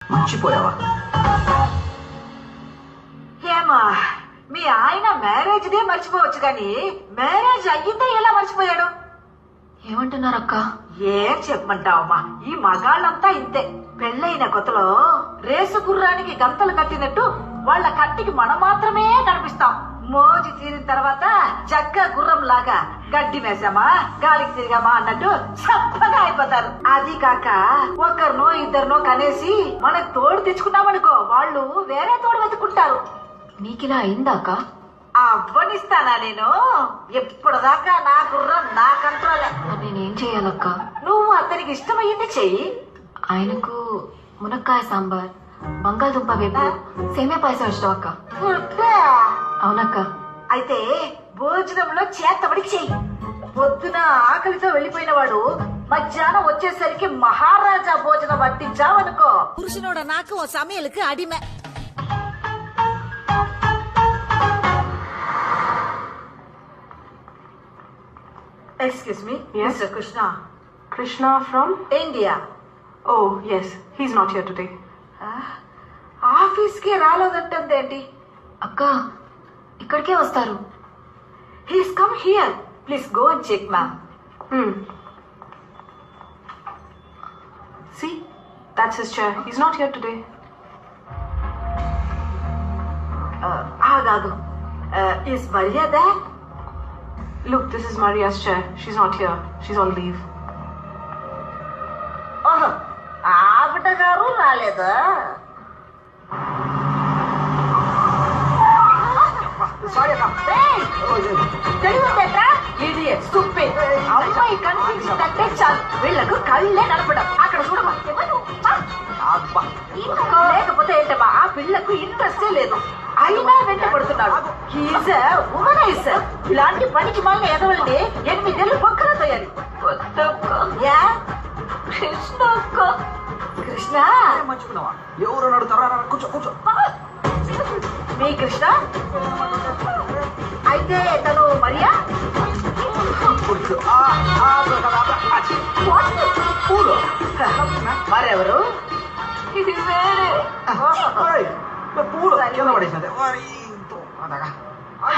మర్చిపోయావా? ఏమా మీ ఆయన మ్యారేజ్ డే మర్చిపోవచ్చు కానీ మ్యారేజ్ అయ్యిందే ఎలా మర్చిపోయాడు? ఏమంటున్నారక్క? ఏం చెప్పమంటావమ్మా, ఈ మగాళ్ళంతా ఇంతే. పెళ్ళైన కొత్తలో రేసు గుర్రానికి గంతలు కట్టినట్టు వాళ్ళ కంటికి మనం మాత్రమే కనిపిస్తాం. మోజు తీరిన తర్వాత జగ్గ గుర్రం లాగా గడ్డి వేసామా గాలికి తిరిగామా అన్నట్టు చప్పగా అయిపోతారు. అది కాక ఒకరినో ఇద్దరినో కనేసి మనకు తోడు తెచ్చుకున్నామనుకో వాళ్ళు వేరే తోడు వెతుకుంటారు. నీకిలా అయిందాక? అవ్వనిస్తానా నేను? ఎప్పటిదాకా నా గుర్రం నా కంట్రోలే. నేనేం చెయ్యాలక్క? నువ్వు అతనికి ఇష్టమయ్యింది చెయ్యి. ఆయనకు మునక్కాయ సాంబార్, బంగాళదుంప వేపు, సేమియా పాయసం ఇష్టం అక్క. అవునక్క. అయితే భోజనంలో చేతబడి చెయ్యి. పొద్దున ఆకలితో వెళ్లిపోయిన వాడు మధ్యాహ్నం వచ్చేసరికి మహారాజా భోజనం వడ్డించావనుకో, పురుషనోட నాకు ఓ సமையலுக்கு அடிமை. Excuse me, yes, Mr. Krishna. Krishna from? India. Oh, yes. He's not here today. Office కి రాలేదంటేంటి? అక్క ఇక్కడికే వస్తారు. He's come here. Please go and check, ma'am. See? That's his chair. He's not here today. ఆగాగు. Is Maria there? Look, this is Maria's chair. She's not here. She's on leave. ఓహో, ఆవిడ గారు రాలేదా? అమ్మాయి కనిపించిందంటే చాలు వీళ్ళకు కళ్ళే నడపడం. అక్కడ చూడమా, లేకపోతే ఏంటమ్మా, ఆ పిల్లకు ఇంట్రెస్టే లేదు. అయినా వెంట పడుతున్నాడు. ఇలాంటి పనికి మళ్ళీ ఎదవల్ని 8 ఏళ్ళు పక్కన తోయాలి. కృష్ణ కృష్ణ మర్చిపోయినావా? ఎవరు నడుతారా? కూర్చో కూర్చో. మీ కృష్ణ అయితే తను మరియా? మరెవరు? ఇది వేరే.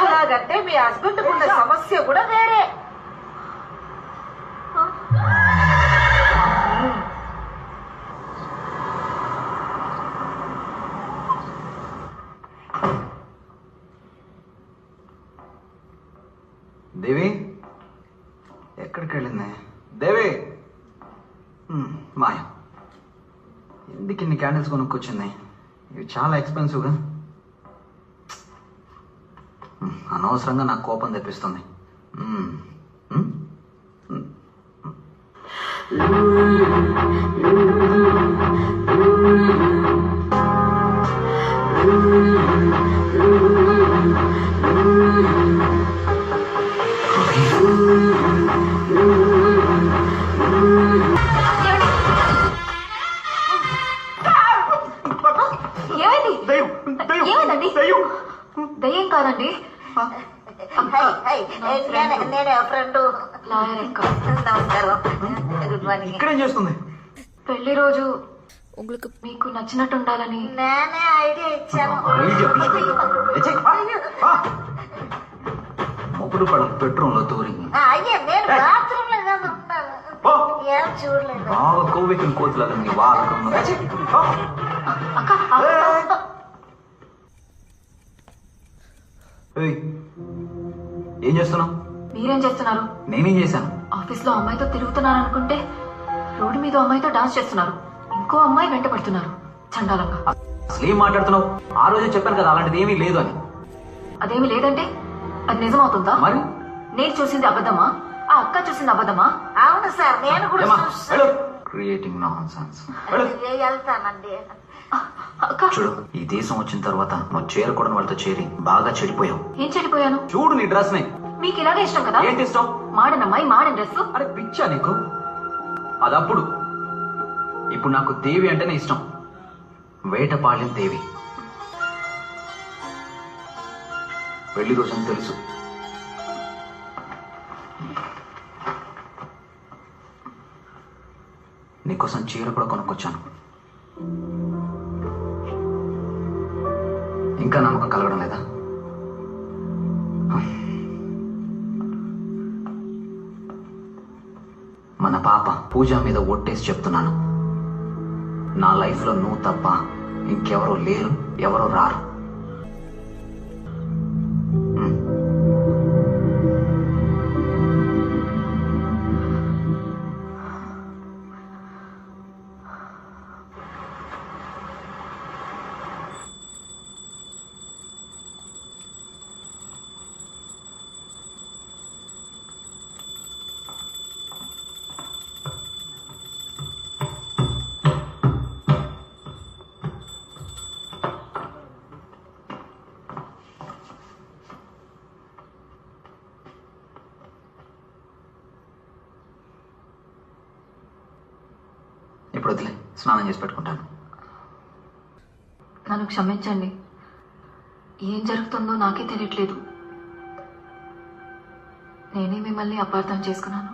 అలాగంటే మీ హస్బెండ్ ఉన్న సమస్య కూడా వేరే. దేవి ఎక్కడికి వెళ్ళింది? దేవి మాయ ఎందుకు ఇన్ని క్యాండిల్స్ కొనుక్కొచ్చింది? ఇవి చాలా ఎక్స్పెన్సివ్గా. అనవసరంగా నాకు కోపం తెప్పిస్తుంది. ఏమైందండి? దయ్యం కాదండి, నేనే ఫ్రెండ్. లాయర్ అక్క. నమస్కారం, గుడ్ మార్నింగ్. ఇక్కడేం చేస్తుంది? పెళ్లి రోజు మీకు నచ్చినట్టు ఉండాలని నేనే ఐడియా ఇచ్చాను. మొగుడు పడ బెడ్రూమ్ లో తూరి అయ్యే నేను బాత్రూమ్ లో కదా ఉన్నాను. ఏం చూడలేదు. బాగా కోవికిన కోతులాగా నీ వాడకం. అక్క. ఏం చేస్తున్నావు? మీరేం చేస్తున్నారు? నేనేం చేశాను? ఆఫీస్ లో అమ్మాయితో తిరుగుతున్నారు అనుకుంటే రోడ్డు మీద అమ్మాయితో డాన్స్ చేస్తున్నారు. ఇంకో అమ్మాయి వెంట పడుతున్నారు చండాలంగా. అసలు ఏం మాట్లాడుతున్నావు? ఆ రోజే చెప్పాను కదా అలాంటిది ఏమీ లేదు అని. అదేమి లేదంటే అది నిజమవుతుందా? మరి నేను చూసింది అబద్ధమా? ఆ అక్క చూసింది అబద్ధమా? అవును సార్, నేను కూడా క్రియేటింగ్ నాన్సెన్స్. వెళ్తానండి. అక్క చూడు, ఈ దేశం వచ్చిన తర్వాత నువ్వు చేరకూడని వాళ్ళతో చేరి బాగా చెడిపోయావు. ఏం చెడిపోయాను? చూడు నీ డ్రెస్ ని. మీకు ఇలాగే ఇష్టం కదా? ఏంటి ఇష్టం? మాడన్ అమ్మాయి మాడన్ డ్రెస్. అరే పిచ్చా నీకు? అదప్పుడు. ఇప్పుడు నాకు దేవి అంటేనే ఇష్టం. వేటపాళ్యం దేవి. పెళ్లి రోజని తెలుసు. నీకోసం చీర కూడా కొనుక్కొచ్చాను. ఇంకా నమ్మకం కలగడం లేదా? మన పాప పూజ మీద ఒట్టేసి చెప్తున్నాను, నా లైఫ్లో నువ్వు తప్ప ఇంకెవరూ లేరు, ఎవరో రారు. ఇప్పుడు వదిలే, స్నానం చేసి పెట్టుకుంటాను. నన్ను క్షమించండి. ఏం జరుగుతుందో నాకే తెలియట్లేదు. నేనే మిమ్మల్ని అపార్థం చేసుకున్నాను.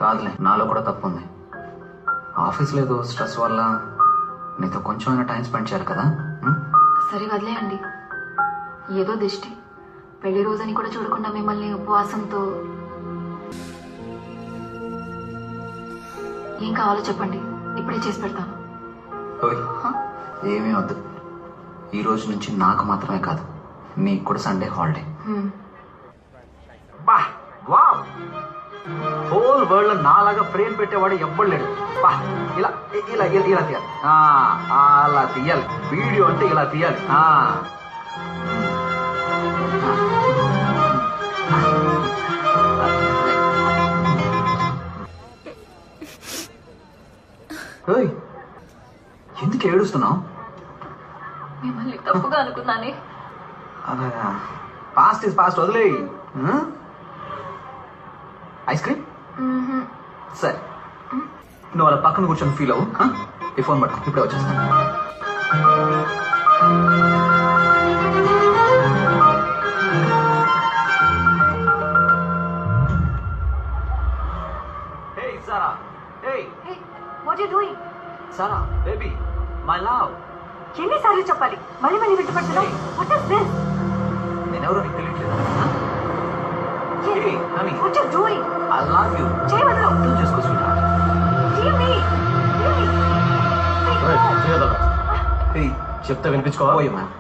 కాదులే, నాలో కూడా తప్పు ఉంది. ఆఫీస్లో ఏదో స్ట్రెస్ వల్ల నీతో కొంచెమైనా టైం స్పెండ్ చేయాలి కదా. సరే వదిలేయండి. ఏదో దిష్టి. పెళ్లి రోజని కూడా చూడకుండా మిమ్మల్ని ఉపవాసంతో. ఏం కావాలో చెప్పండి, ఇప్పుడే చేసి పెడతాను. ఓయ్, ఏమీ వద్దు. ఈ రోజు నుంచి నాకు మాత్రమే కాదు, నీకు కూడా సండే హాలిడే. బా వావ్, హోల్ వరల్డ్ లో నాలాగా ఫ్రేమ్ పెట్టేవాడు ఎవ్వడు లేడు. బా, ఇలా ఇలా ఇలా ఇలా తీయాలి. అలా తీయాలి. వీడియో అంటే ఇలా తీయాలి. ఓయ్, ఎందుకు ఏడుస్తున్నావు? మిమ్మల్ని తప్పుగా అనుకున్నానే. అలాగా, పాస్ట్ ఇస్ పాస్ట్, వదిలే. ఐస్ క్రీమ్ సరే, నువ్వు అలా పక్కన కూర్చొని ఫీల్ అవ్వు. ఈ ఫోన్ పట్టుకో, ఇప్పుడే వచ్చేస్తాను. Hey Sarah, hey what you doing? Sarah, baby, my love. ఎన్నిసార్లు చెప్పాలి? మళ్ళీ మళ్ళీ వెంటపడుతున్నావు. What is this? నేనెవరో నీకు తెలియట్లేదా? Hey, honey, what you doing? I love you. చేయవద్దు. అర్థం చేసుకో sweetheart. జిమ్మి Hey, చెప్తే వినిపించుకోవా? పోయి మ్యామ్.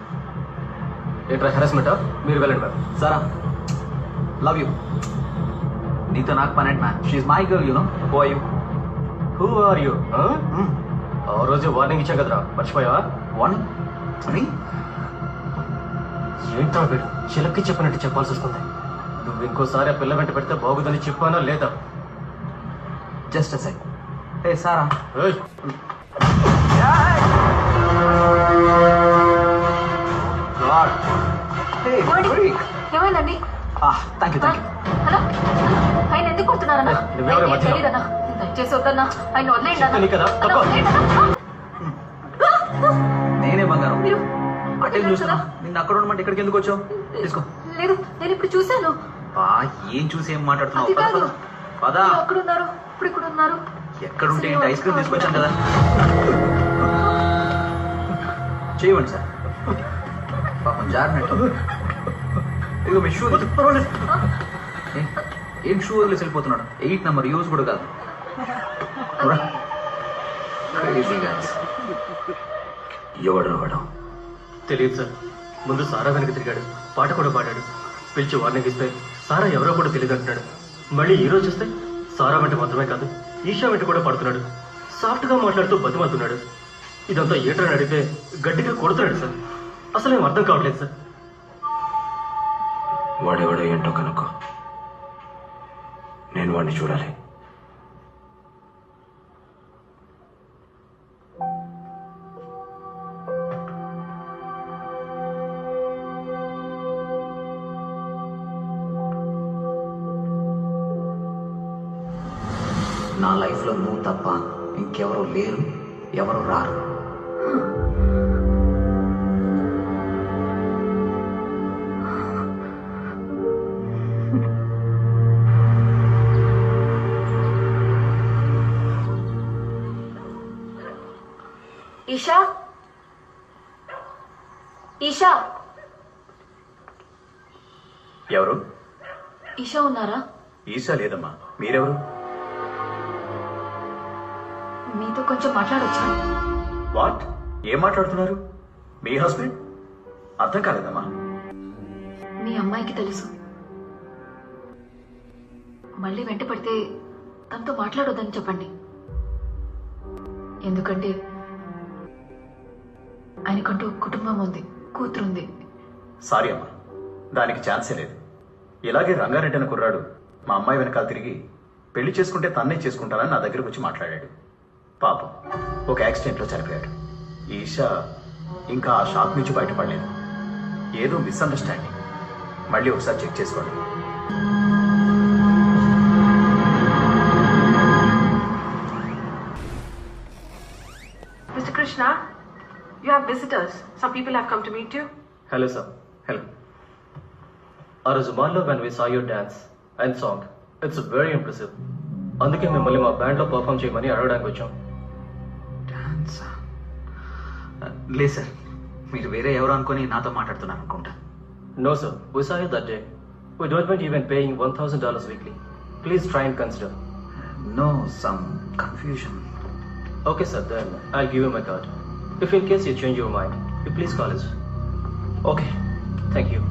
ఏంట్రా హెరాస్మెంటా? మీరు వెళ్ళండి మ్యామ్. Sarah, love you. నీతో నాకు పనేంటి ma'am? She my girl, you know. Who are you? Who are you? ఆ రోజు వార్నింగ్ ఇచ్చా కదరా, మర్చిపోయావా? వార్నింగ్? అని ఏంట్రా వీడు చిలక్కి చెప్పినట్టు చెప్పాల్సి వస్తుంది. నువ్వు ఇంకోసారి ఆ పిల్ల వెంట పెడితే బాగుందని చెప్పానా లేదా? Just a second. Hey Sara. ఏయ్, గాడ్. Hey freak. ఏమైందండి? Thank you, thank you. Hello, ఆయన ఎందుకు కొడుతున్నారన్నా? నువ్వెవరు మధ్యలో? తెలీదన్నా, దయచేసి వద్దన్నా. ఆయన వదిలేయండి అన్నా. చెప్తాను కదా, అన్నా, తప్ప. వదిలేయండి అన్నా. నేనే బంగారం. మీరు అటే చూస్తున్నా. నిన్ను అక్కడ ఉండమంటే ఇక్కడికి ఎందుకు వచ్చావు? తీసుకో. లేదు, నేను ఇప్పుడు చూశాను. ఏం చూసి ఏం అది మాట్లాడుతున్నావు? కాదు. పదా. మీరు అక్కడ ఉన్నారు, ఇప్పుడు ఇక్కడ ఉన్నారు. ఎక్కడుంటే ఏంటి? ఐస్ క్రీమ్ తీసుకొచ్చాను కదా. చేయమండి సార్, పాపం జారినట్టు. ఇదిగో మీ షూ. ఏం షూ వదిలేసి వెళ్ళిపోతున్నాడు? 8 నెంబర్ యూజ్ కూడా కాదు. ఎవడు వాడు? తెలియదు సార్. ముందు సారా వెనక తిరిగాడు, పాట కూడా పాడాడు. పిలిచి వార్నింగ్ ఇస్తే సారా ఎవరో కూడా తెలియదు అంటున్నాడు. మళ్ళీ ఈ రోజు చూస్తే సారా వెంట మాత్రమే కాదు, ఈషా వెంట కూడా పడుతున్నాడు. సాఫ్ట్గా మాట్లాడుతూ బతిమాలుతున్నాడు. ఇదంతా ఏటని అడిగితే గట్టిగా కొడుతున్నాడు సార్. అసలు ఏం అర్థం కావట్లేదు సార్. వాడెవడో ఏంటో కనుక్కో. నేను వాడిని చూడాలి. నా లైఫ్లో నువ్వు తప్ప ఇంకెవరూ లేరు, ఎవరు రారు. ఈషా, ఈషా ఎవరు? ఈషా ఉన్నారా? ఈశా లేదమ్మా. మీరెవరు? మీతో కొంచెం మాట్లాడొచ్చా? వాట్? ఏం మాట్లాడుతున్నారు? మీ హస్బెండ్? అర్థం కాలేదమ్మా. మీ అమ్మాయికి తెలుసు. మళ్ళీ వెంట పడితే తనతో మాట్లాడొద్దని చెప్పండి. ఎందుకంటే ఆయనకంటూ కుటుంబం ఉంది, కూతురుంది. సారీ అమ్మా, దానికి ఛాన్సే లేదు. ఇలాగే రంగారెడ్డి అనే కుర్రాడు మా అమ్మాయి వెనకాల తిరిగి పెళ్లి చేసుకుంటే తన్నే చేసుకుంటానని నా దగ్గరకు వచ్చి మాట్లాడాడు. పాపం ఒక యాక్సిడెంట్లో చనిపోయాడు. ఈషా ఇంకా ఆ షాక్ నుంచి బయటపడలేదు. ఏదో మిస్అండర్స్టాండింగ్. మళ్ళీ ఒకసారి చెక్ చేసుకోండి. Mr. Krishna, you have visitors. Some people have come to meet you. Hello sir. Hello. ఆ రోజు మాల్లో when we saw your dance and song, it's very impressive. అందుకే మిమ్మల్ని మా బ్యాండ్లో పర్ఫామ్ చేయమని అడగడానికి వచ్చాం. డాన్సా? లేదు సార్, మీరు వేరే ఎవరు అనుకొని నాతో మాట్లాడుతున్నారు అనుకుంటా. No sir, we saw you that day. We don't mind even paying $1,000 weekly. Please try and consider. No, some confusion. Okay sir, then I'll give you my card. If in case you change your mind, you please call us. Okay. Thank you.